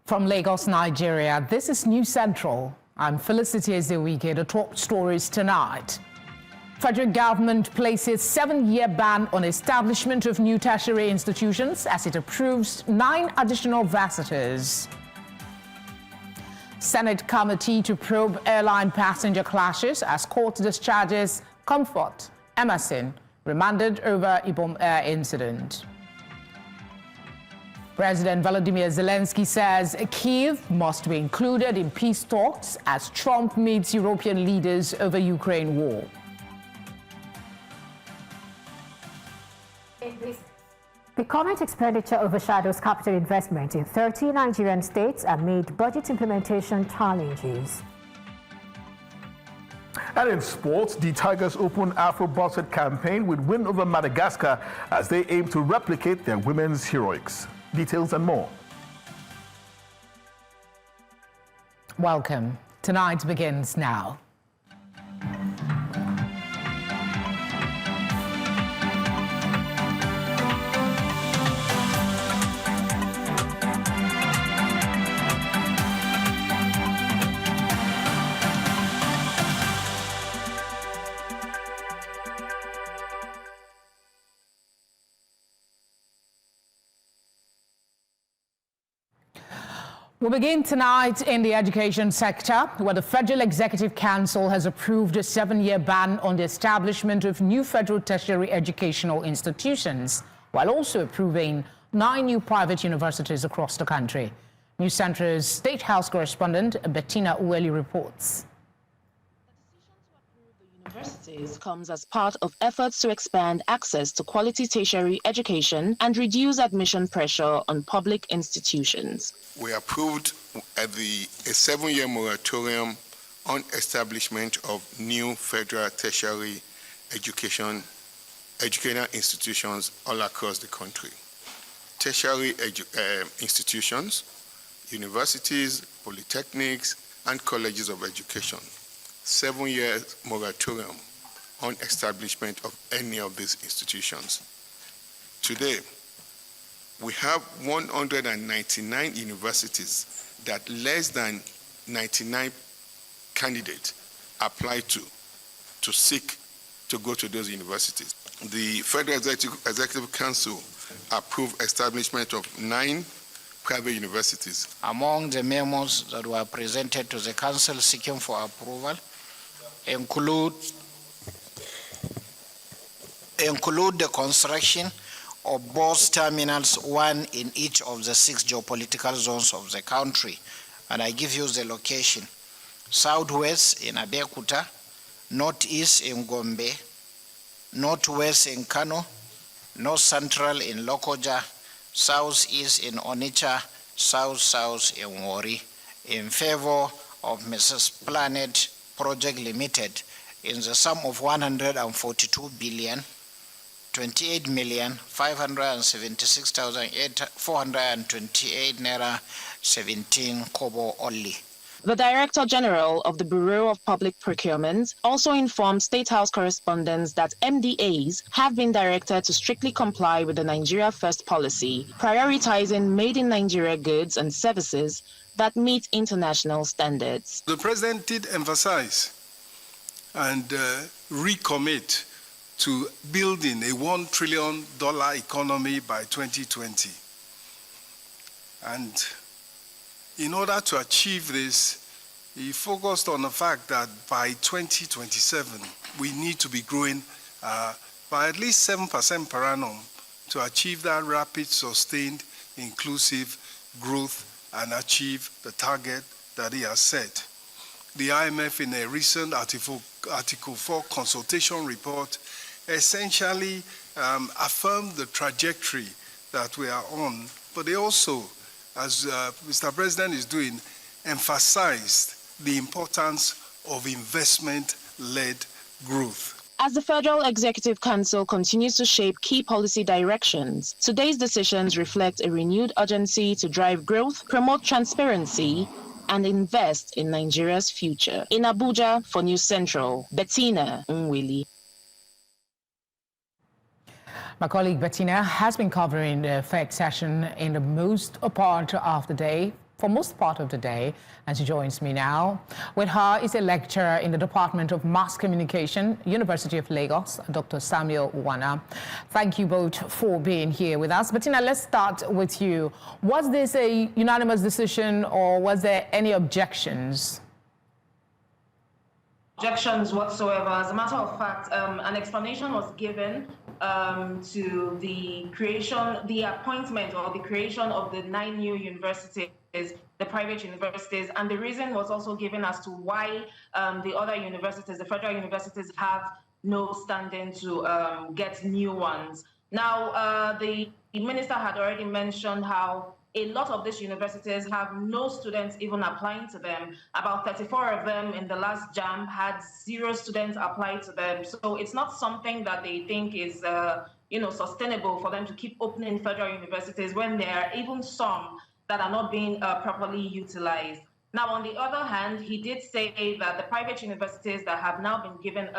From Lagos, Nigeria, this is News Central. I'm Felicity Ezewike. The top stories tonight. Federal government places 7-year ban on establishment of new tertiary institutions as it approves 9 additional visitors. Senate committee to probe airline passenger clashes as court discharges Comfort Emerson, remanded over Ibom Air incident. President Volodymyr Zelensky says Kyiv must be included in peace talks as Trump meets European leaders over Ukraine war. The current expenditure overshadows capital investment in 30 Nigerian states amid budget implementation challenges. And in sports, the Tigers open Afro-Basket campaign with win over Madagascar as they aim to replicate their women's heroics. Details and more. Welcome. Tonight begins now. We begin tonight in the education sector, where the Federal Executive Council has approved a 7-year ban on the establishment of new federal tertiary educational institutions, while also approving 9 new private universities across the country. News Centre's State House correspondent Bettina Uweli reports. Universities comes as part of efforts to expand access to quality tertiary education and reduce admission pressure on public institutions. We approved a 7-year moratorium on establishment of new federal tertiary educational institutions all across the country. Tertiary institutions, universities, polytechnics, and colleges of education. 7-year moratorium on establishment of any of these institutions. Today, we have 199 universities that less than 99 candidates apply to seek to go to those universities. The Federal Executive Council approved establishment of 9 private universities. Among the memos that were presented to the Council seeking for approval include the construction of bus terminals, 1 in each of the 6 geopolitical zones of the country. And I give you the location. Southwest in Abeokuta, northeast in Gombe, northwest in Kano, north central in Lokoja, southeast in Onitsha, south in Wari, in favor of Mrs. Planet Project Limited in the sum of 142 billion 28,576,428 naira 17 kobo only. The Director General of the Bureau of Public Procurement also informed State House correspondents that MDAs have been directed to strictly comply with the Nigeria First policy, prioritizing made-in-Nigeria goods and services that meet international standards. The President did emphasize and recommit to building a $1 trillion economy by 2020. And in order to achieve this, he focused on the fact that by 2027, we need to be growing by at least 7% per annum to achieve that rapid, sustained, inclusive growth and achieve the target that he has set. The IMF, in a recent Article 4 consultation report, essentially affirmed the trajectory that we are on, but they also, as Mr. President is doing, emphasized the importance of investment-led growth. As the Federal Executive Council continues to shape key policy directions, today's decisions reflect a renewed urgency to drive growth, promote transparency, and invest in Nigeria's future. In Abuja, for News Central, Bettina Uweli. My colleague Bettina has been covering the Fed session in the most part of the day. for most part of the day, and she joins me now. With her is a lecturer in the Department of Mass Communication, University of Lagos, Dr. Samuel Wana. Thank you both for being here with us. Bettina, let's start with you. Was this a unanimous decision or was there any objections? Objections whatsoever. As a matter of fact, an explanation was given to the appointment or the creation of the 9 new universities, the private universities, and the reason was also given as to why the other universities, the federal universities, have no standing to get new ones. Now, the minister had already mentioned how a lot of these universities have no students even applying to them. About 34 of them in the last JAM had 0 students apply to them. So it's not something that they think is sustainable for them to keep opening federal universities when there are even some that are not being properly utilized. Now, on the other hand, he did say that the private universities that have now been given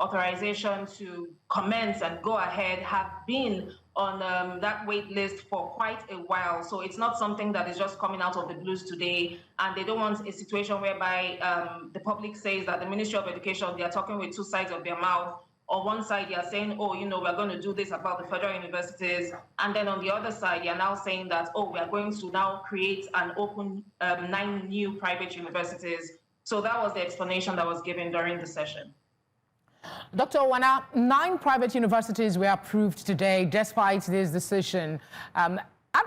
authorization to commence and go ahead have been on that wait list for quite a while. So it's not something that is just coming out of the blues today. And they don't want a situation whereby the public says that the Ministry of Education, they are talking with 2 sides of their mouth. On one side, they are saying, oh, we're going to do this about the federal universities. And then on the other side, they are now saying that, oh, we are going to now create and open 9 new private universities. So that was the explanation that was given during the session. Dr. Wana, 9 private universities were approved today despite this decision. Are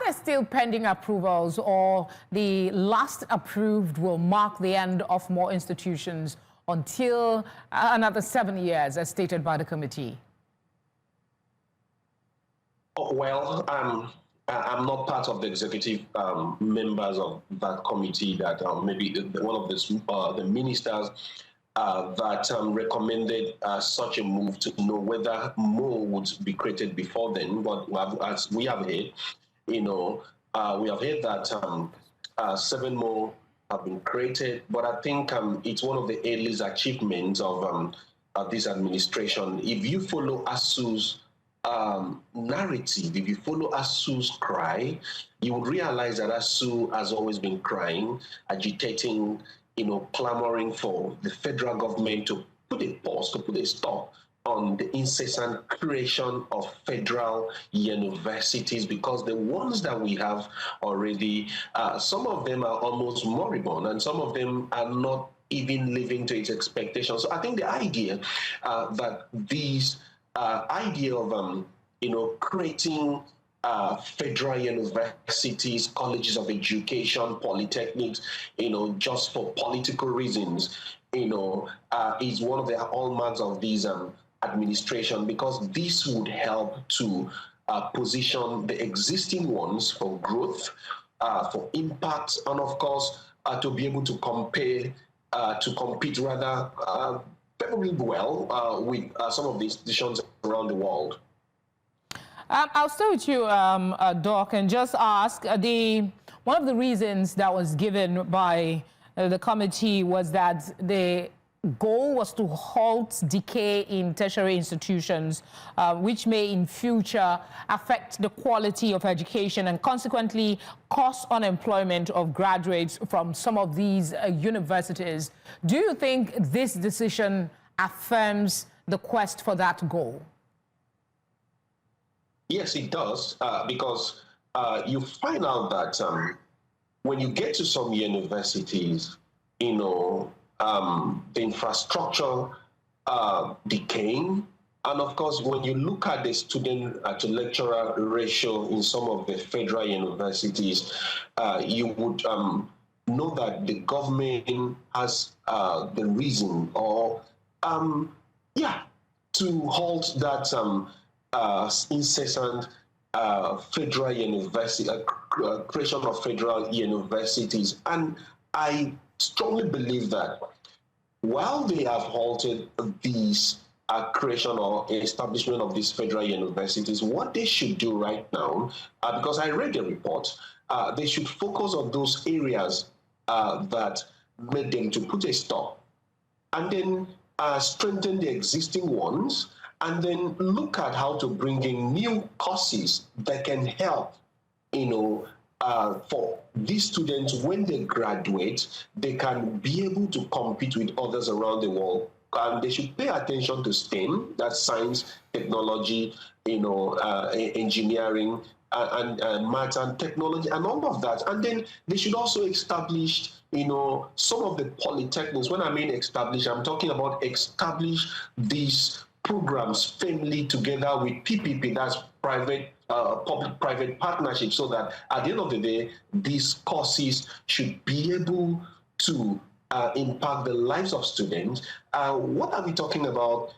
there still pending approvals, or the last approved will mark the end of more institutions until another 7 years, as stated by the committee? Well, I'm not part of the executive members of that committee that maybe one of the ministers that recommended such a move to know whether more would be created before then. But as we have heard, we have heard that 7 more have been created. But I think it's one of the earliest achievements of this administration. If you follow ASU's narrative, if you follow ASU's cry, you would realize that ASU has always been crying, agitating, clamoring for the federal government to put a pause, to put a stop on the incessant creation of federal universities, because the ones that we have already, some of them are almost moribund and some of them are not even living to its expectations. So I think the idea that these idea of creating federal universities, colleges of education, polytechnics, just for political reasons, is one of the hallmarks of these administration, because this would help to position the existing ones for growth, for impact, and of course to be able to compete rather very well with some of the institutions around the world. I'll start with you, Doc, and just ask, one of the reasons that was given by the committee was that the goal was to halt decay in tertiary institutions, which may in future affect the quality of education and consequently cause unemployment of graduates from some of these universities. Do you think this decision affirms the quest for that goal? Yes, it does, because you find out that when you get to some universities, the infrastructure decaying, and of course, when you look at the student to lecturer ratio in some of the federal universities, you would know that the government has the reason, or to halt that incessant federal university, creation of federal universities. And I strongly believe that while they have halted these creation or establishment of these federal universities, what they should do right now, because I read the report, they should focus on those areas that made them to put a stop, and then strengthen the existing ones, and then look at how to bring in new courses that can help, for these students, when they graduate, they can be able to compete with others around the world. And they should pay attention to STEM, that's science, technology, engineering, and maths and technology, and all of that. And then they should also establish, some of the polytechnics. When I mean establish, I'm talking about establish these programs firmly together with PPP, that's public-private partnership, so that at the end of the day, these courses should be able to impact the lives of students. What are we talking about?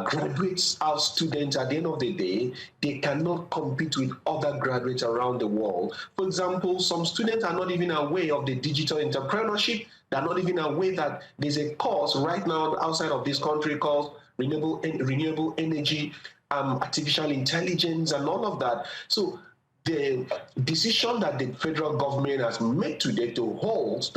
Graduates, our students, at the end of the day, they cannot compete with other graduates around the world. For example, some students are not even aware of the digital entrepreneurship. They're not even aware that there's a course right now outside of this country called renewable energy, artificial intelligence, and all of that. So the decision that the federal government has made today to halt,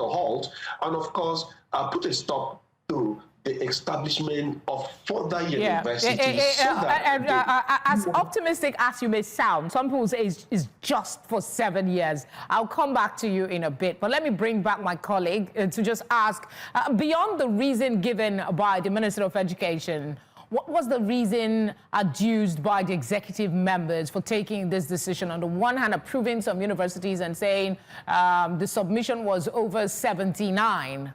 and of course, put a stop to the establishment of further universities. As optimistic as you may sound, some people say it's just for 7 years. I'll come back to you in a bit, but let me bring back my colleague to just ask, beyond the reason given by the Minister of Education, what was the reason adduced by the executive members for taking this decision? On the one hand, approving some universities and saying the submission was over 79.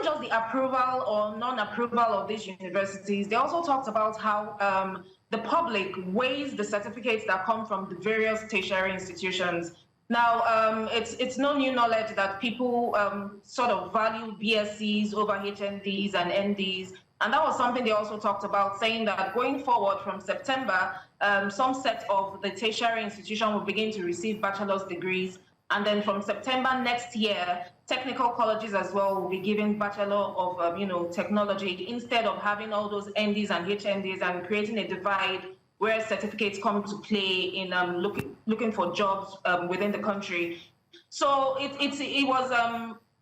Just the approval or non-approval of these universities, they also talked about how the public weighs the certificates that come from the various tertiary institutions. Now, it's no new knowledge that people sort of value BScs over HNDs and NDs, and that was something they also talked about, saying that going forward from September, some set of the tertiary institution will begin to receive bachelor's degrees. And then from September next year, technical colleges as well will be giving Bachelor of Technology, instead of having all those NDs and HNDs and creating a divide where certificates come to play in looking for jobs within the country. So it was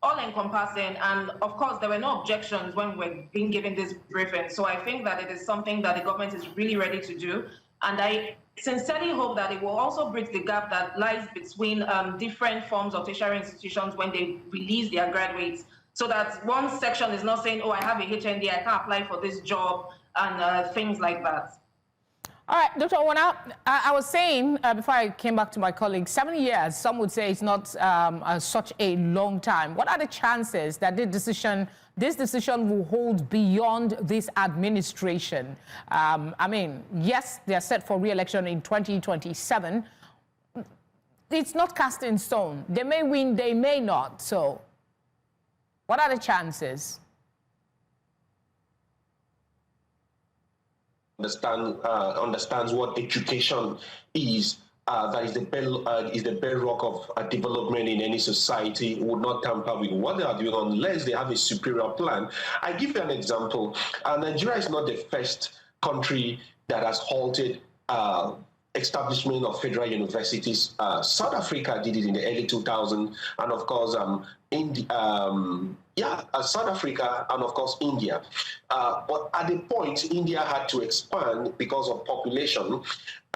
all-encompassing, and of course there were no objections when we were being given this briefing. So I think that it is something that the government is really ready to do, and I sincerely hope that it will also bridge the gap that lies between different forms of tertiary institutions when they release their graduates, so that one section is not saying, oh, I have a HND, I can't apply for this job, and things like that. All right, Dr. Wana, I was saying before I came back to my colleague, 7 years, some would say it's not such a long time. What are the chances that this decision will hold beyond this administration? I mean, yes, they're set for re-election in 2027. It's not cast in stone. They may win, they may not. So what are the chances? Understands what education is. That is the bedrock of development in any society. Would not tamper with what they are doing unless they have a superior plan. I give you an example. Nigeria is not the first country that has halted establishment of federal universities. South Africa did it in the early 2000s, and of course, South Africa and of course India. But at the point, India had to expand because of population,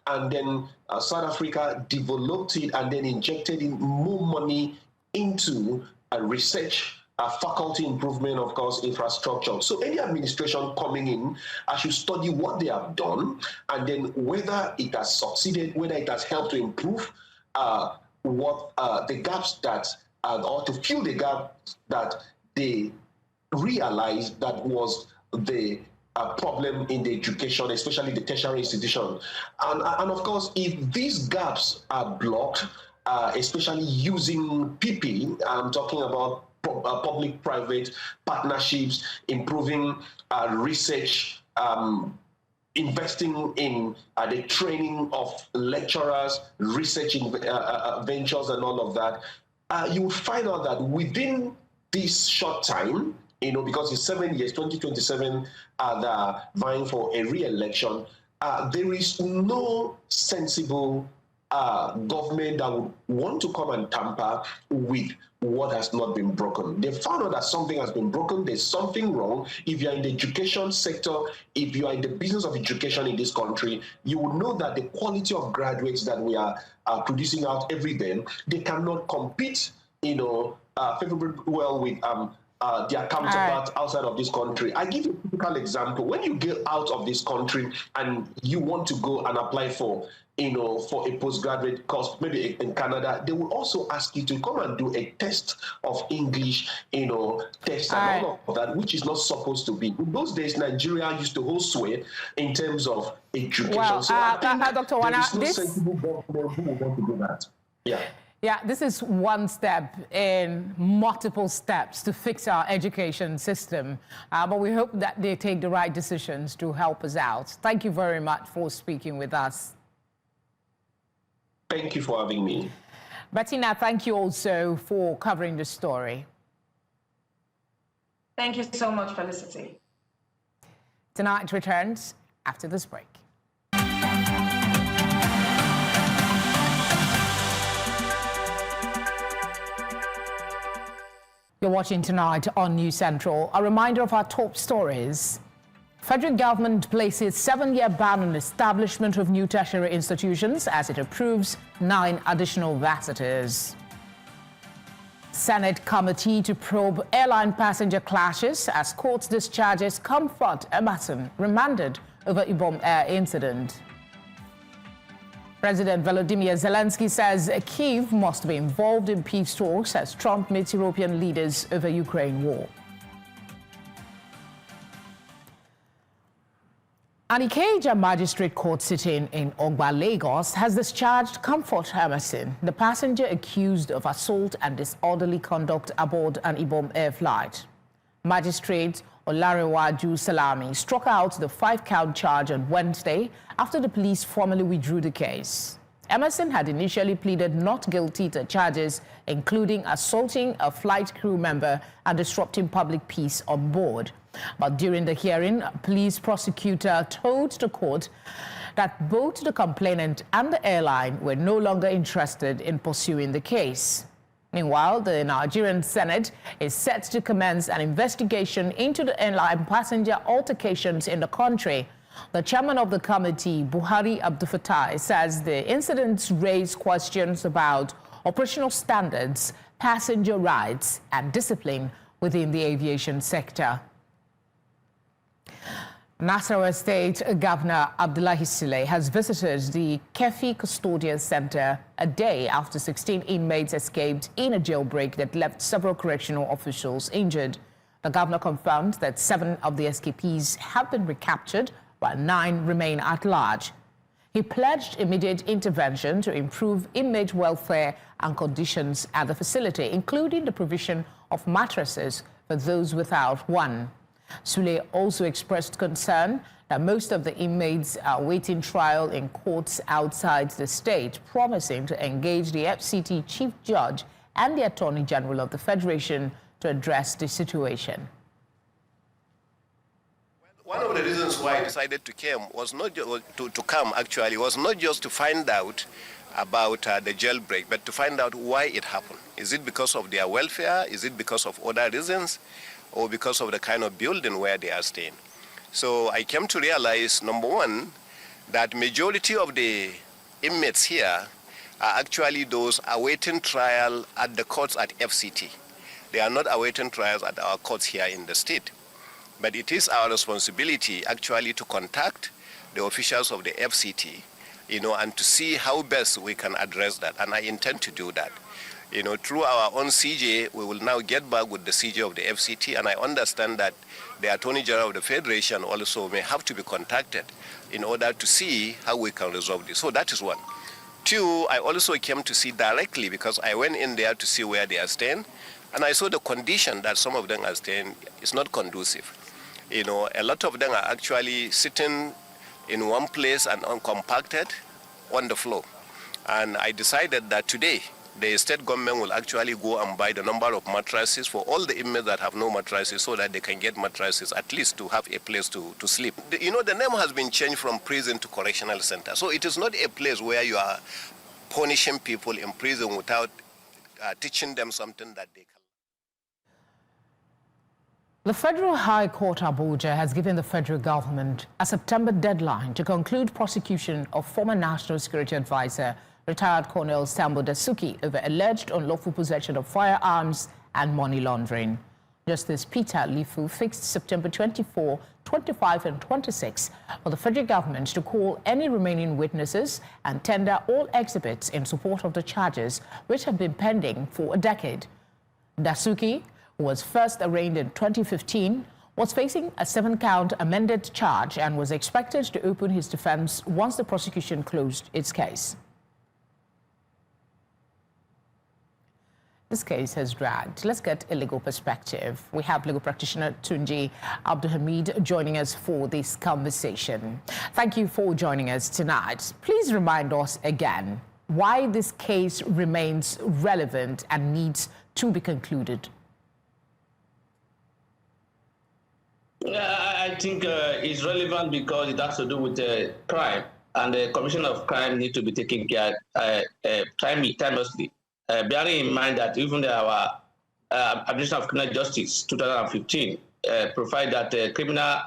and then South Africa developed it and then injected in more money into research, faculty improvement, of course, infrastructure. So any administration coming in, I should study what they have done, and then whether it has succeeded, whether it has helped to improve the gaps that, or to fill the gap that they realized that was the problem in the education, especially the tertiary institution. And of course, if these gaps are blocked, especially using PP, I'm talking about public-private partnerships, improving research, investing in the training of lecturers, research ventures and all of that, you will find out that within this short time, because it's 7 years, 2027, they're vying for a re-election, there is no sensible government that would want to come and tamper with what has not been broken. They found out that something has been broken, there's something wrong. If you're in the education sector, if you are in the business of education in this country, you will know that the quality of graduates that we are producing out every day, they cannot compete, favorably well with their counterparts outside of this country. I give you a typical example. When you get out of this country and you want to go and apply for a postgraduate course, maybe in Canada, they will also ask you to come and do a test of English, test and all of that, which is not supposed to be. In those days, Nigeria used to hold sway in terms of education. Well, so I think Dr. Wana, there is no sensible government who will want to do that. Yeah. Yeah, this is one step in multiple steps to fix our education system. But we hope that they take the right decisions to help us out. Thank you very much for speaking with us. Thank you for having me. Bettina, thank you also for covering the story. Thank you so much, Felicity. Tonight returns after this break. You're watching Tonight on News Central. A reminder of our top stories. Federal government places 7-year ban on establishment of new tertiary institutions as it approves 9 additional varsitors. Senate committee to probe airline passenger clashes as court discharges Comfort Emerson remanded over Ibom Air incident. President Volodymyr Zelensky says Kyiv must be involved in peace talks as Trump meets European leaders over Ukraine war. An Ikeja magistrate court sitting in Ogba, Lagos, has discharged Comfort Emerson, the passenger accused of assault and disorderly conduct aboard an Ibom Air flight. Magistrate Olarewaju Salami struck out the 5-count charge on Wednesday after the police formally withdrew the case. Emerson had initially pleaded not guilty to charges including assaulting a flight crew member and disrupting public peace on board. But during the hearing, a police prosecutor told the court that both the complainant and the airline were no longer interested in pursuing the case. Meanwhile, the Nigerian Senate is set to commence an investigation into the airline passenger altercations in the country. The chairman of the committee, Buhari Abdulfatai, says the incidents raise questions about operational standards, passenger rights, and discipline within the aviation sector. Nasarawa State Governor Abdullahi Sule has visited the Keffi Custodial Center a day after 16 inmates escaped in a jailbreak that left several correctional officials injured. The governor confirmed that 7 of the escapees have been recaptured, while 9 remain at large. He pledged immediate intervention to improve inmate welfare and conditions at the facility, including the provision of mattresses for those without one. Sule also expressed concern that most of the inmates are awaiting trial in courts outside the state, promising to engage the FCT Chief Judge and the Attorney General of the Federation to address the situation. One of the reasons why I decided to come was not just to find out about the jailbreak, but to find out why it happened. Is it because of their welfare? Is it because of other reasons? Or because of the kind of building where they are staying? So I came to realize, number one, that majority of the inmates here are actually those awaiting trial at the courts at FCT. They are not awaiting trials at our courts here in the state. But it is our responsibility actually to contact the officials of the FCT, and to see how best we can address that. And I intend to do that. Through our own CJ, we will now get back with the CJ of the FCT, and I understand that the Attorney General of the Federation also may have to be contacted in order to see how we can resolve this. So that is one. 2, I also came to see directly because I went in there to see where they are staying, and I saw the condition that some of them are staying is not conducive. A lot of them are actually sitting in one place and uncompacted on the floor. And I decided that today, the state government will actually go and buy the number of mattresses for all the inmates that have no mattresses so that they can get mattresses at least to have a place to sleep. The name has been changed from prison to correctional center. So it is not a place where you are punishing people in prison without teaching them something that they can. The Federal High Court Abuja has given the federal government a September deadline to conclude prosecution of former National Security Advisor, retired Colonel Samuel Wana, over alleged unlawful possession of firearms and money laundering. Justice Peter Lifu fixed September 24, 25 and 26 for the federal government to call any remaining witnesses and tender all exhibits in support of the charges which have been pending for a decade. Wana, who was first arraigned in 2015, was facing a 7-count amended charge and was expected to open his defense once the prosecution closed its case. This case has dragged. Let's get a legal perspective. We have legal practitioner Tunji Abdulhamid joining us for this conversation. Thank you for joining us tonight. Please remind us again why this case remains relevant and needs to be concluded. I think it's relevant because it has to do with crime, and the commission of crime need to be taken care timelessly. Bearing in mind that even our Administration of Criminal Justice 2015 provide that criminal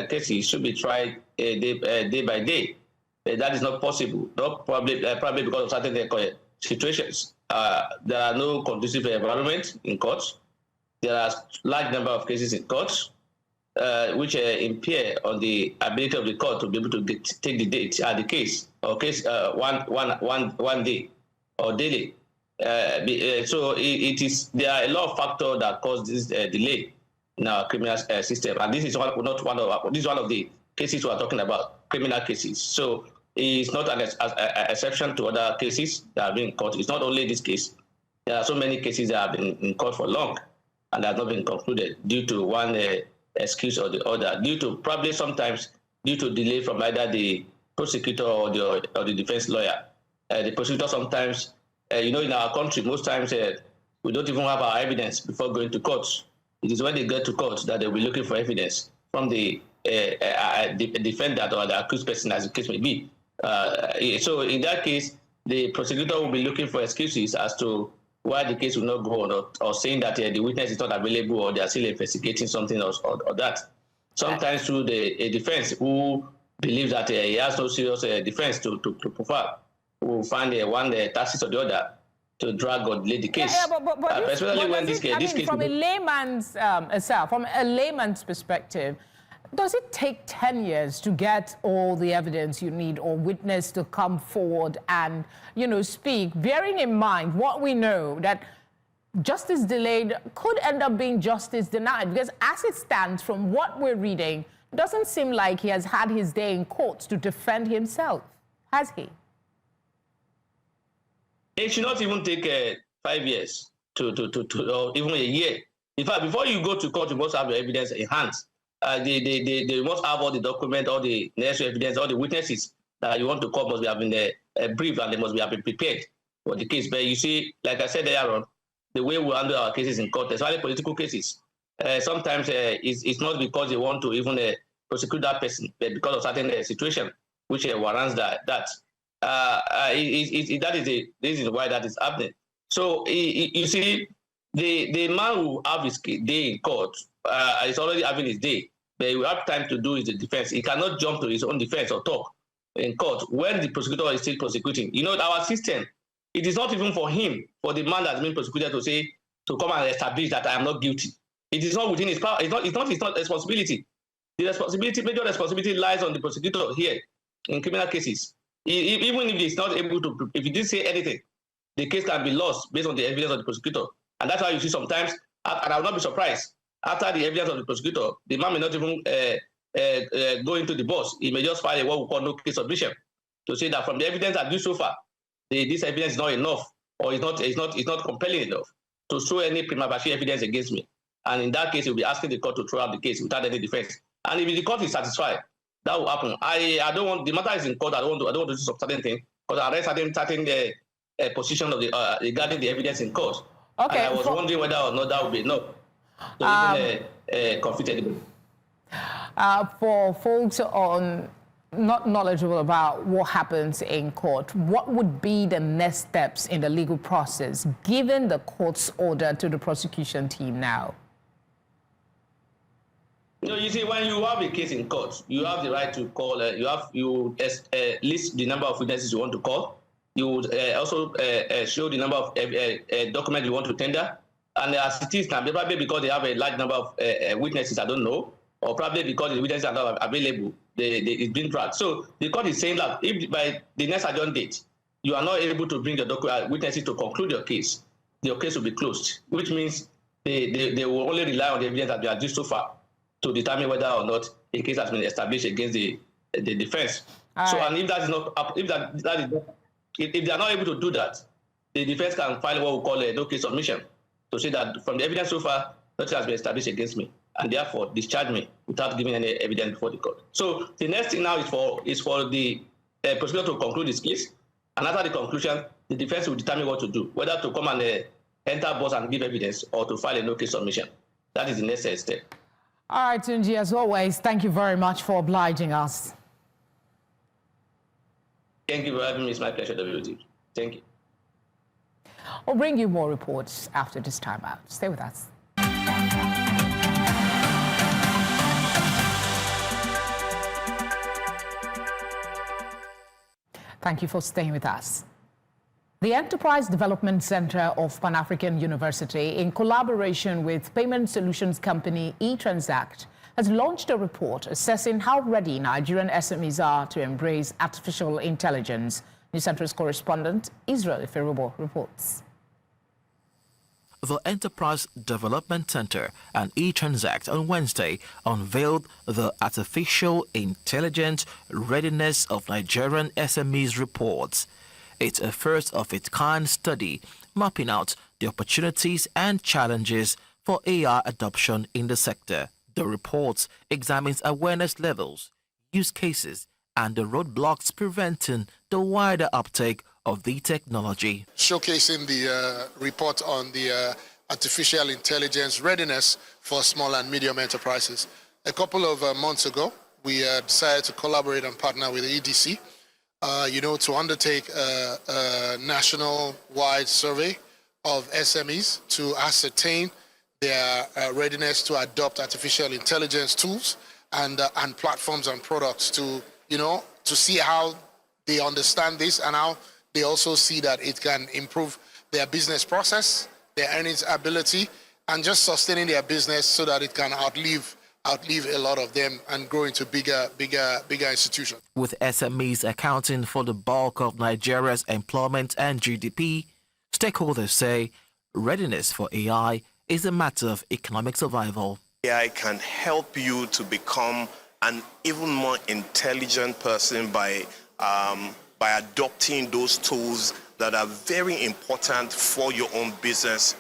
cases should be tried day by day. That is not possible, probably because of certain situations. There are no conducive environment in courts. There are large number of cases in courts, which impair on the ability of the court to be able to take the date the case or case one day or daily. So there are a lot of factors that cause this delay in our criminal system, and this is one of the cases we are talking about, criminal cases. So it's not an exception to other cases that have been in court. It's not only this case. There are so many cases that have been in court for long and have not been concluded due to one excuse or the other, probably sometimes due to delay from either the prosecutor or the defense lawyer. The prosecutor sometimes, in our country, most times we don't even have our evidence before going to court. It is when they get to court that they'll be looking for evidence from the defendant or the accused person, as the case may be. So in that case, the prosecutor will be looking for excuses as to why the case will not go on, or saying that the witness is not available, or they are still investigating something else or that. Sometimes through the defense, who believes that he has no serious defense to prefer, will find one tactic or the other to drag or delay the case. Especially when this case. From a layman's perspective, does it take 10 years to get all the evidence you need or witness to come forward and, speak, bearing in mind what we know, that justice delayed could end up being justice denied? Because as it stands, from what we're reading, it doesn't seem like he has had his day in court to defend himself, has he? It should not even take 5 years or even a year. In fact, before you go to court, you must have your evidence in hand. They must have all the documents, all the necessary evidence, all the witnesses that you want to call must be having brief, and they must be having prepared for the case. But you see, like I said earlier on, the way we handle our cases in court, especially political cases, sometimes it's not because they want to even prosecute that person, but because of certain situation which warrants that. That is the reason why that is happening. So you see, the man who have his day in court is already having his day. But he will have time to do his defense. He cannot jump to his own defense or talk in court when the prosecutor is still prosecuting. Our system, it is not even for him, for the man that's been prosecuted to come and establish that I am not guilty. It is not within his power. It's not his responsibility. The major responsibility lies on the prosecutor here in criminal cases. Even if he's not able to, if he didn't say anything, the case can be lost based on the evidence of the prosecutor. And that's why you see sometimes, and I will not be surprised, after the evidence of the prosecutor, the man may not even go into the box. He may just file what we call no case submission to say that from the evidence I've used so far, this evidence is not enough, or it's not compelling enough to show any prima facie evidence against me. And in that case, he'll be asking the court to throw out the case without any defense. And if the court is satisfied, that will happen. I don't want, the matter is in court. I don't want to do some certain thing because I read certain position of the regarding the evidence in court. Okay. And I was wondering whether or not that would be enough. So even conflict anybody. For folks on not knowledgeable about what happens in court. What would be the next steps in the legal process, given the court's order to the prosecution team now? You see, when you have a case in court, you have the right to call. You list the number of witnesses you want to call. You would also show the number of documents you want to tender. And as it is now, probably because they have a large number of witnesses, I don't know, or probably because the witnesses are not available, it's been dragged. So the court is saying that if by the next adjourned date, you are not able to bring the witnesses to conclude your case will be closed, which means they will only rely on the evidence that they have used so far to determine whether or not a case has been established against the defense. So, and if that is not, if they are not able to do that, the defense can file what we call a no case submission to say that from the evidence so far, nothing has been established against me, and therefore discharge me without giving any evidence before the court. So the next thing now is for the prosecutor to conclude this case, and after the conclusion, the defense will determine what to do, whether to come and enter box and give evidence or to file a no case submission. That is the next step. All right, Tunji, as always, thank you very much for obliging us. Thank you for having me. It's my pleasure to be with you. Thank you. We'll bring you more reports after this time out. Stay with us. Thank you for staying with us. The Enterprise Development Center of Pan-African University, in collaboration with payment solutions company eTransact, has launched a report assessing how ready Nigerian SMEs are to embrace artificial intelligence. News Center's correspondent Israel Iferubo reports. The Enterprise Development Center and eTransact on Wednesday unveiled the Artificial Intelligence Readiness of Nigerian SMEs report. It's a first-of-its-kind study mapping out the opportunities and challenges for AI adoption in the sector. The report examines awareness levels, use cases, and the roadblocks preventing the wider uptake of the technology. Showcasing the report on the artificial intelligence readiness for small and medium enterprises. A couple of months ago, we decided to collaborate and partner with the EDC, to undertake a national-wide survey of SMEs to ascertain their readiness to adopt artificial intelligence tools and platforms and products to see how they understand this and how they also see that it can improve their business process, their earnings ability, and just sustaining their business so that it can outlive a lot of them and grow into bigger institutions. With SMEs accounting for the bulk of Nigeria's employment and GDP, stakeholders say readiness for AI is a matter of economic survival. AI can help you to become an even more intelligent person by adopting those tools that are very important for your own business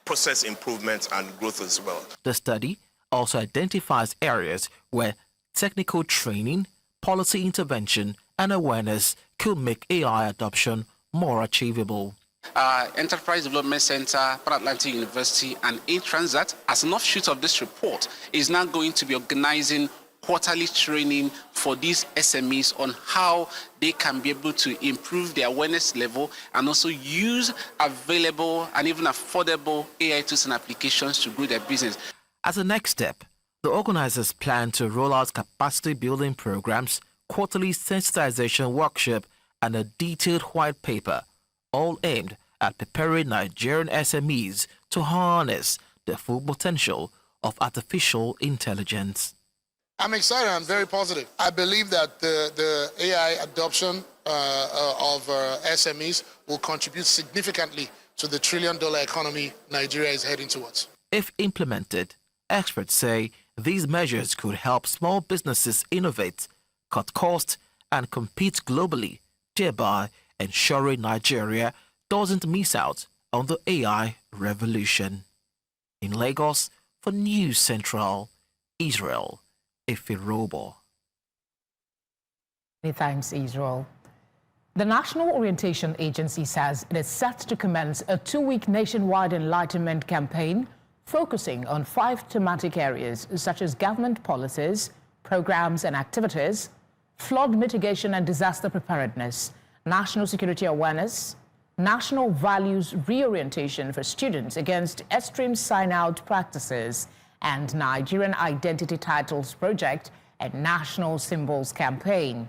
process improvement and growth as well. The study also identifies areas where technical training, policy intervention, and awareness could make AI adoption more achievable. Enterprise Development Center, Pan-Atlantic University, and eTransact, as an offshoot of this report, is now going to be organizing quarterly training for these SMEs on how they can be able to improve their awareness level and also use available and even affordable AI tools and applications to grow their business. As a next step, the organizers plan to roll out capacity building programs, quarterly sensitization workshop, and a detailed white paper, all aimed at preparing Nigerian SMEs to harness the full potential of artificial intelligence. I'm excited. I'm very positive. I believe that the AI adoption of SMEs will contribute significantly to the trillion-dollar economy Nigeria is heading towards. If implemented, experts say these measures could help small businesses innovate, cut costs, and compete globally, thereby ensuring Nigeria doesn't miss out on the AI revolution. In Lagos, for News Central, Israel Ifirobo. Thanks, Israel. The National Orientation Agency says it is set to commence a 2-week nationwide enlightenment campaign focusing on 5 thematic areas such as government policies, programs and activities, flood mitigation and disaster preparedness, national security awareness, national values reorientation for students against extreme sign-out practices, and Nigerian Identity Titles Project and National Symbols Campaign.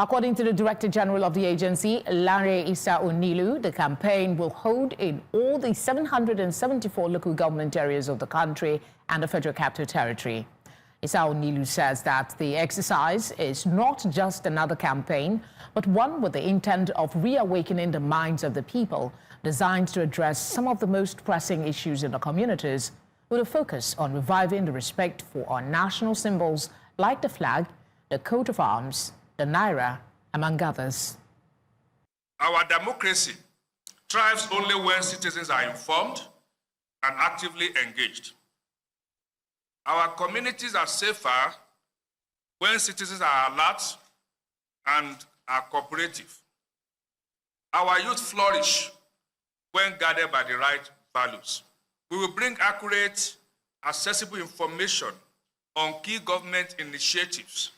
According to the Director General of the agency, Lanre Issa Onilu, the campaign will hold in all the 774 local government areas of the country and the Federal Capital Territory. Issa Onilu says that the exercise is not just another campaign, but one with the intent of reawakening the minds of the people, designed to address some of the most pressing issues in the communities, with a focus on reviving the respect for our national symbols like the flag, the coat of arms, the naira, among others. Our democracy thrives only when citizens are informed and actively engaged. Our communities are safer when citizens are alert and are cooperative. Our youth flourish when guided by the right values. We will bring accurate, accessible information on key government initiatives,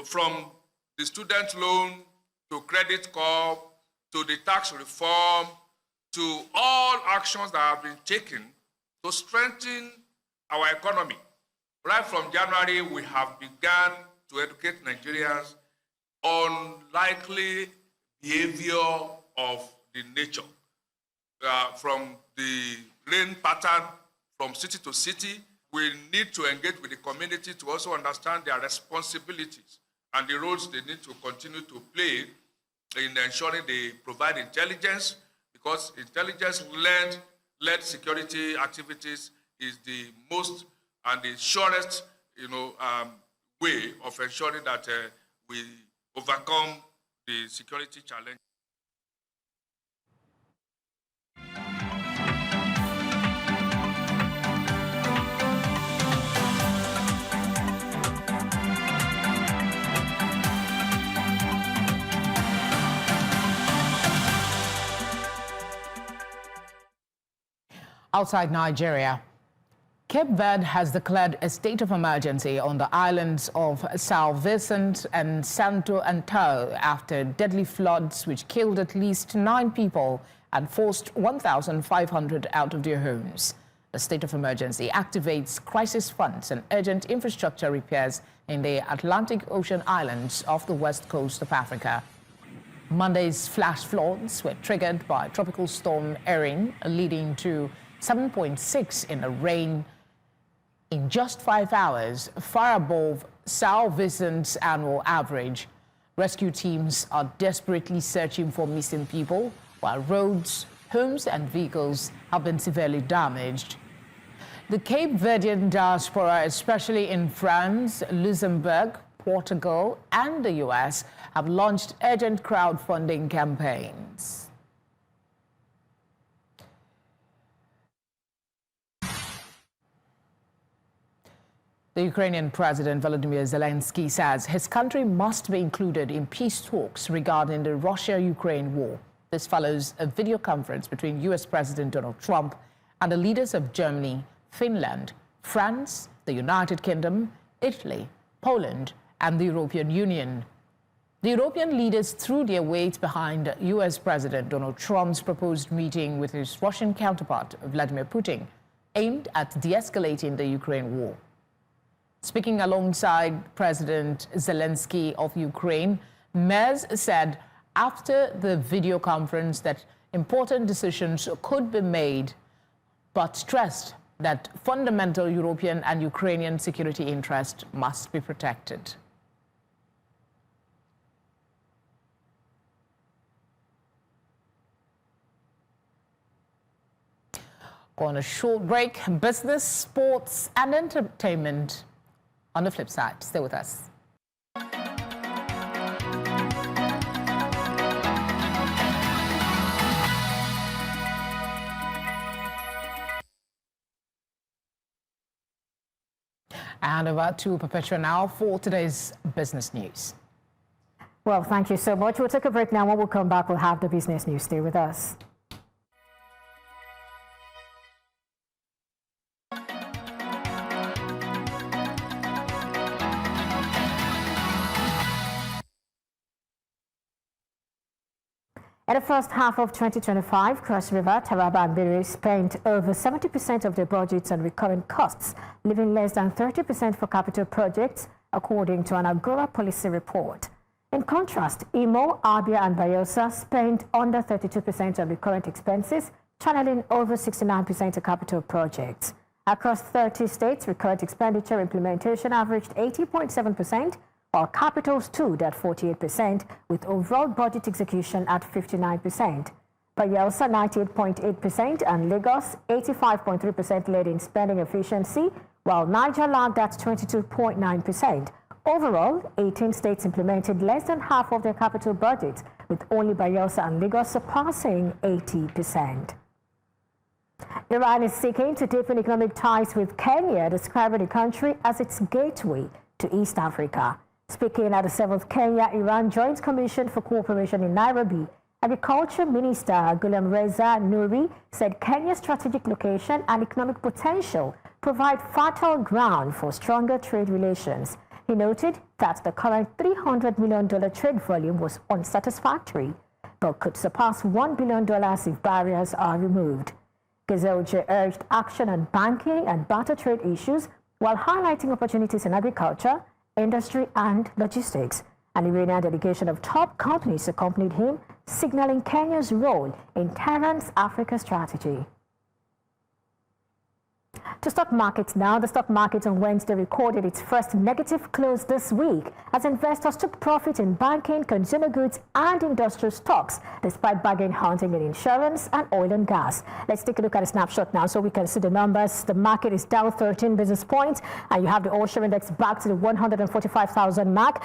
from the student loan to credit corp to the tax reform to all actions that have been taken to strengthen our economy. Right from January, we have begun to educate Nigerians on likely behavior of the nature, from the rain pattern from city to city. We need to engage with the community to also understand their responsibilities and the roles they need to continue to play in ensuring they provide intelligence, because intelligence-led security activities is the most and the surest, way of ensuring that we overcome the security challenge. Outside Nigeria, Cape Verde has declared a state of emergency on the islands of Vicente and Santo Antão after deadly floods which killed at least 9 people and forced 1,500 out of their homes. The state of emergency activates crisis funds and urgent infrastructure repairs in the Atlantic Ocean islands off the west coast of Africa. Monday's flash floods were triggered by Tropical Storm Erin, leading to 7.6 in the rain in just 5 hours, far above São Vicente's annual average. Rescue teams are desperately searching for missing people, while roads, homes and vehicles have been severely damaged. The Cape Verdean diaspora, especially in France, Luxembourg, Portugal and the US, have launched urgent crowdfunding campaigns. The Ukrainian President Volodymyr Zelensky says his country must be included in peace talks regarding the Russia-Ukraine war. This follows a video conference between US President Donald Trump and the leaders of Germany, Finland, France, the United Kingdom, Italy, Poland, and the European Union. The European leaders threw their weight behind US President Donald Trump's proposed meeting with his Russian counterpart, Vladimir Putin, aimed at de-escalating the Ukraine war. Speaking alongside President Zelensky of Ukraine, Merz said after the video conference that important decisions could be made, but stressed that fundamental European and Ukrainian security interests must be protected. On a short break, business, sports, and entertainment. On the flip side, stay with us. And over to Perpetua now for today's business news. Well, thank you so much. We'll take a break now. When we come back, we'll have the business news. Stay with us. In the first half of 2025, Cross River, Taraba and Benue spent over 70% of their budgets on recurrent costs, leaving less than 30% for capital projects, according to an Agora policy report. In contrast, Imo, Abia and Bayelsa spent under 32% of recurrent expenses, channeling over 69% of capital projects. Across 30 states, recurrent expenditure implementation averaged 80.7%, while capital stood at 48%, with overall budget execution at 59%. Bayelsa 98.8% and Lagos 85.3% led in spending efficiency, while Niger lagged at 22.9%. Overall, 18 states implemented less than half of their capital budgets, with only Bayelsa and Lagos surpassing 80%. Iran is seeking to deepen economic ties with Kenya, describing the country as its gateway to East Africa. Speaking at the 7th Kenya-Iran Joint Commission for Cooperation in Nairobi, Agriculture Minister Ghulam Reza Nouri said Kenya's strategic location and economic potential provide fertile ground for stronger trade relations. He noted that the current $300 million trade volume was unsatisfactory, but could surpass $1 billion if barriers are removed. Gezelje urged action on banking and barter trade issues while highlighting opportunities in agriculture, industry and logistics. An Iranian delegation of top companies accompanied him, signaling Kenya's role in Tehran's Africa strategy. To stock markets now, the stock market on Wednesday recorded its first negative close this week as investors took profit in banking, consumer goods and industrial stocks, despite bargain hunting in insurance and oil and gas. Let's take a look at a snapshot now so we can see the numbers. The market is down 13 basis points, and you have the All-Share Index back to the 145,000 mark.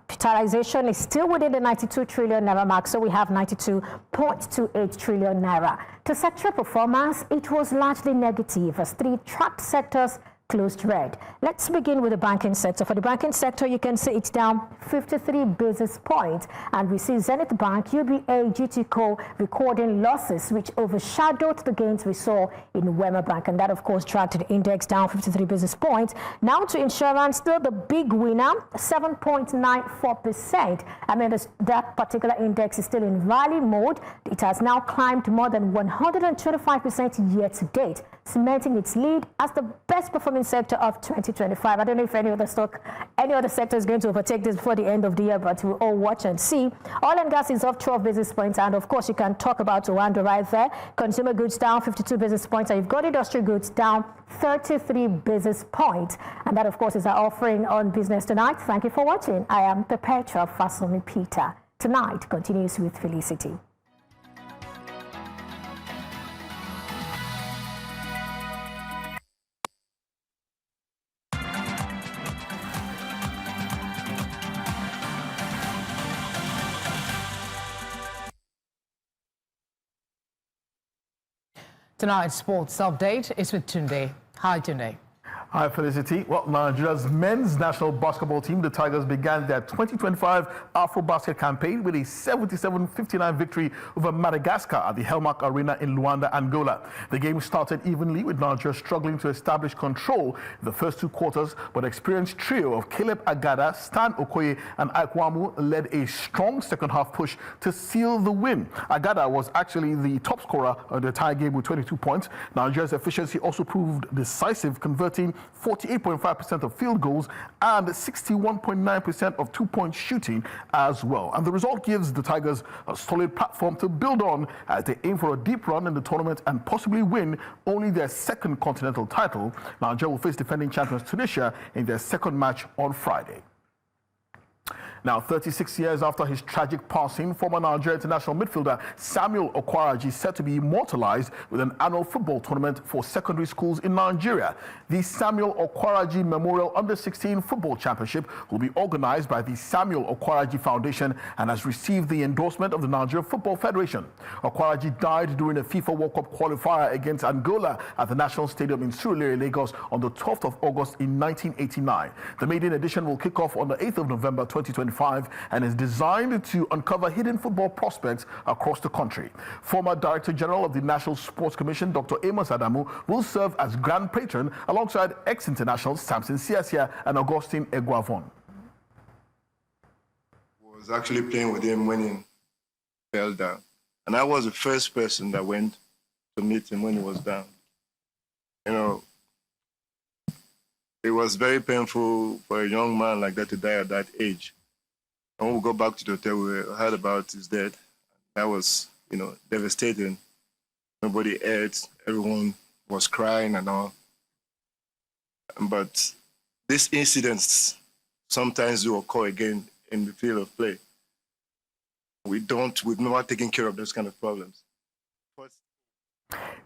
Capitalization is still within the 92 trillion naira mark, so we have 92.28 trillion naira. To sectoral performance, it was largely negative as three tracked sectors closed red. Let's begin with the banking sector. For the banking sector, you can see it's down 53 basis points, and we see Zenith Bank, UBA, GTCO recording losses which overshadowed the gains we saw in Wema Bank, and that of course dragged the index down 53 basis points. Now to insurance, still the big winner, 7.94%. I mean, that particular index is still in rally mode. It has now climbed more than 125% year to date, cementing its lead as the best performing sector of 2025. I don't know if any other sector is going to overtake this before the end of the year, but we'll all watch and see. Oil and gas is up 12 basis points, and of course you can talk about Rwanda right there. Consumer goods down 52 basis points, and you've got industrial goods down 33 basis points. And that of course is our offering on Business Tonight. Thank you for watching. I am Perpetua Fasomi Peter. Tonight continues with Felicity. Tonight's sports update is with Tunde. Hi, Tunde. Hi, Felicity. Well, Nigeria's men's national basketball team, the Tigers, began their 2025 AfroBasket campaign with a 77-59 victory over Madagascar at the Hellmark Arena in Luanda, Angola. The game started evenly, with Nigeria struggling to establish control in the first two quarters, but experienced trio of Caleb Agada, Stan Okoye and Aikwamu led a strong second-half push to seal the win. Agada was actually the top scorer of the entire game with 22 points. Nigeria's efficiency also proved decisive, converting 48.5% of field goals and 61.9% of two-point shooting as well. And the result gives the Tigers a solid platform to build on as they aim for a deep run in the tournament and possibly win only their second continental title. Nigeria will face defending champions Tunisia in their second match on Friday. Now, 36 years after his tragic passing, former Nigeria international midfielder Samuel Okwaraji is set to be immortalized with an annual football tournament for secondary schools in Nigeria. The Samuel Okwaraji Memorial Under-16 Football Championship will be organized by the Samuel Okwaraji Foundation and has received the endorsement of the Nigeria Football Federation. Okwaraji died during a FIFA World Cup qualifier against Angola at the National Stadium in Surulere, Lagos on the 12th of August in 1989. The maiden edition will kick off on the 8th of November 2025 and is designed to uncover hidden football prospects across the country. Former Director General of the National Sports Commission, Dr. Amos Adamu, will serve as Grand Patron alongside ex-internationals Samson Siasia and Augustine Eguavon. Was actually playing with him when fell down. And I was the first person that went to meet him when he was down. You know, it was very painful for a young man like that to die at that age. And when we got back to the hotel, we heard about his death. That was, you know, devastating. Nobody ate, everyone was crying and all. But these incidents sometimes do occur again in the field of play. We've never taken care of those kind of problems.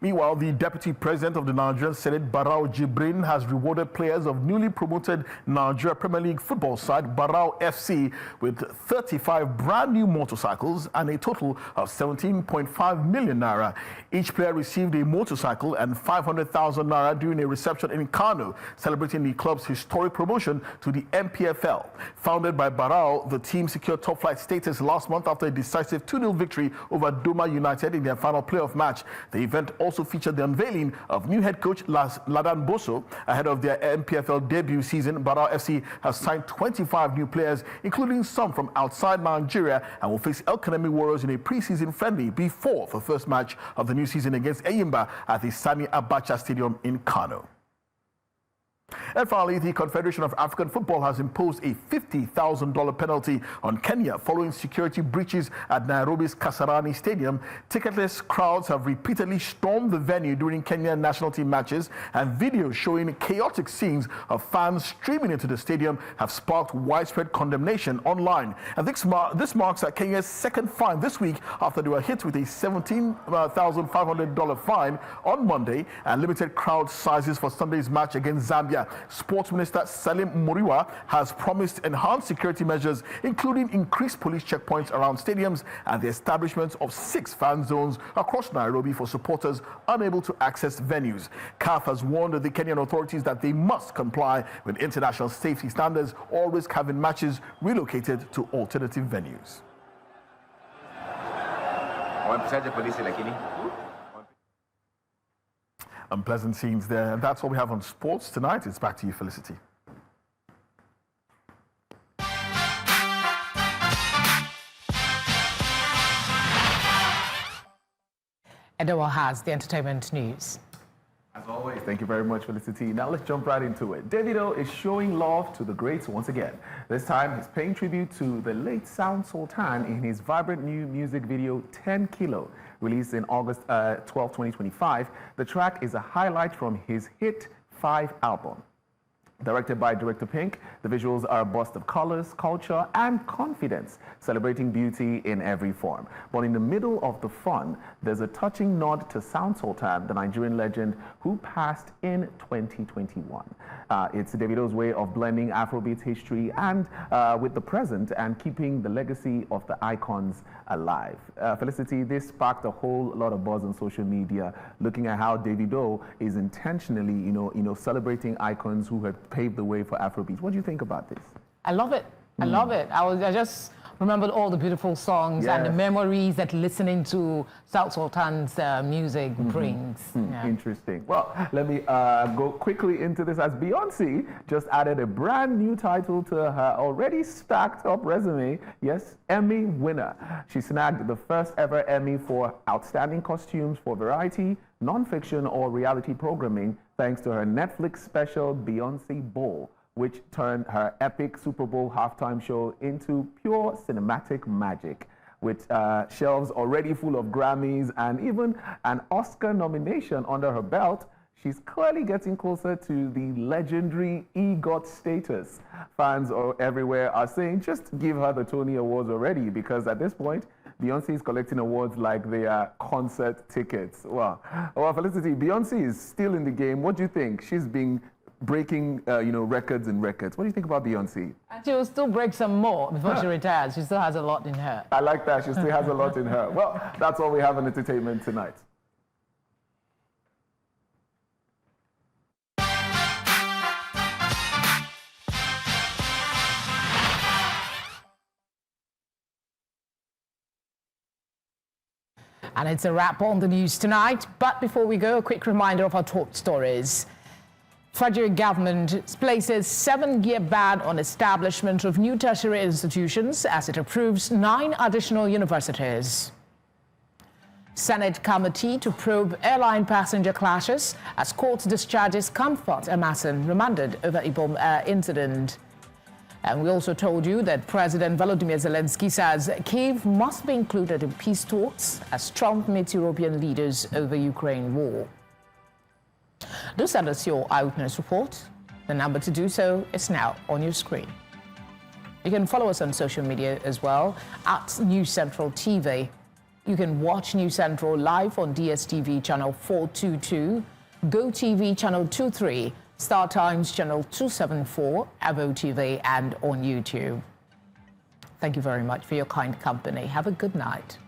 Meanwhile, the Deputy President of the Nigerian Senate, Barau Jibrin, has rewarded players of newly promoted Nigeria Premier League football side, Barau FC, with 35 brand new motorcycles and a total of 17.5 million naira. Each player received a motorcycle and 500,000 naira during a reception in Kano, celebrating the club's historic promotion to the MPFL. Founded by Barau, the team secured top flight status last month after a decisive 2-0 victory over Doma United in their final playoff match. The event also featured the unveiling of new head coach Ladan Boso. Ahead of their MPFL debut season, Barau FC has signed 25 new players, including some from outside Nigeria, and will face El Kanemi Warriors in a pre-season friendly before the first match of the new season against Eyimba at the Sani Abacha Stadium in Kano. And finally, the Confederation of African Football has imposed a $50,000 penalty on Kenya following security breaches at Nairobi's Kasarani Stadium. Ticketless crowds have repeatedly stormed the venue during Kenyan national team matches, and videos showing chaotic scenes of fans streaming into the stadium have sparked widespread condemnation online. And this marks Kenya's second fine this week after they were hit with a $17,500 fine on Monday and limited crowd sizes for Sunday's match against Zambia. Sports Minister Salim Muriwa has promised enhanced security measures, including increased police checkpoints around stadiums and the establishment of 6 fan zones across Nairobi for supporters unable to access venues. CAF has warned the Kenyan authorities that they must comply with international safety standards or risk having matches relocated to alternative venues. Unpleasant scenes there. And that's all we have on sports tonight. It's back to you, Felicity. Edowa has the entertainment news. As always, thank you very much, Felicity. Now let's jump right into it. Davido is showing love to the greats once again. This time, he's paying tribute to the late Sound Sultan in his vibrant new music video, 10 Kilo. Released in August 12, 2025, the track is a highlight from his hit 5 album. Directed by Director Pink, the visuals are a burst of colors, culture, and confidence, celebrating beauty in every form. But in the middle of the fun, there's a touching nod to Sound Sultan, the Nigerian legend who passed in 2021. It's Davido's way of blending Afrobeat history and with the present and keeping the legacy of the icons alive. Felicity, this sparked a whole lot of buzz on social media, looking at how Davido is intentionally, celebrating icons who had paved the way for Afrobeat. What do you think about this? I love it. I love it. I just remembered all the beautiful songs and the memories that listening to South Sultan's music brings. Yeah. Interesting. Well, let me go quickly into this as Beyonce just added a brand new title to her already stacked up resume. Yes, Emmy winner. She snagged the first ever Emmy for Outstanding Costumes for Variety, Nonfiction or Reality Programming, thanks to her Netflix special Beyonce Bowl, which turned her epic Super Bowl halftime show into pure cinematic magic. With shelves already full of Grammys and even an Oscar nomination under her belt, she's clearly getting closer to the legendary EGOT status. Fans everywhere are saying just give her the Tony Awards already, because at this point, Beyonce is collecting awards like they are concert tickets. Well, Felicity, Beyonce is still in the game. What do you think? She's been breaking, records and records. What do you think about Beyonce? She will still break some more before she retires. She still has a lot in her. I like that. She still has a lot in her. Well, that's all we have on entertainment tonight. And it's a wrap on the news tonight. But before we go, a quick reminder of our top stories. Federal government places 7-year ban on establishment of new tertiary institutions as it approves 9 additional universities. Senate committee to probe airline passenger clashes as court discharges Comfort Emerson remanded over Ibom Air incident. And we also told you that President Volodymyr Zelensky says Kyiv must be included in peace talks as Trump meets European leaders over Ukraine war. Do send us your eyewitness report. The number to do so is now on your screen. You can follow us on social media as well at News Central TV. You can watch News Central live on DSTV channel 422, GoTV channel 23, Star Times channel 274, Avo TV, and on YouTube. Thank you very much for your kind company. Have a good night.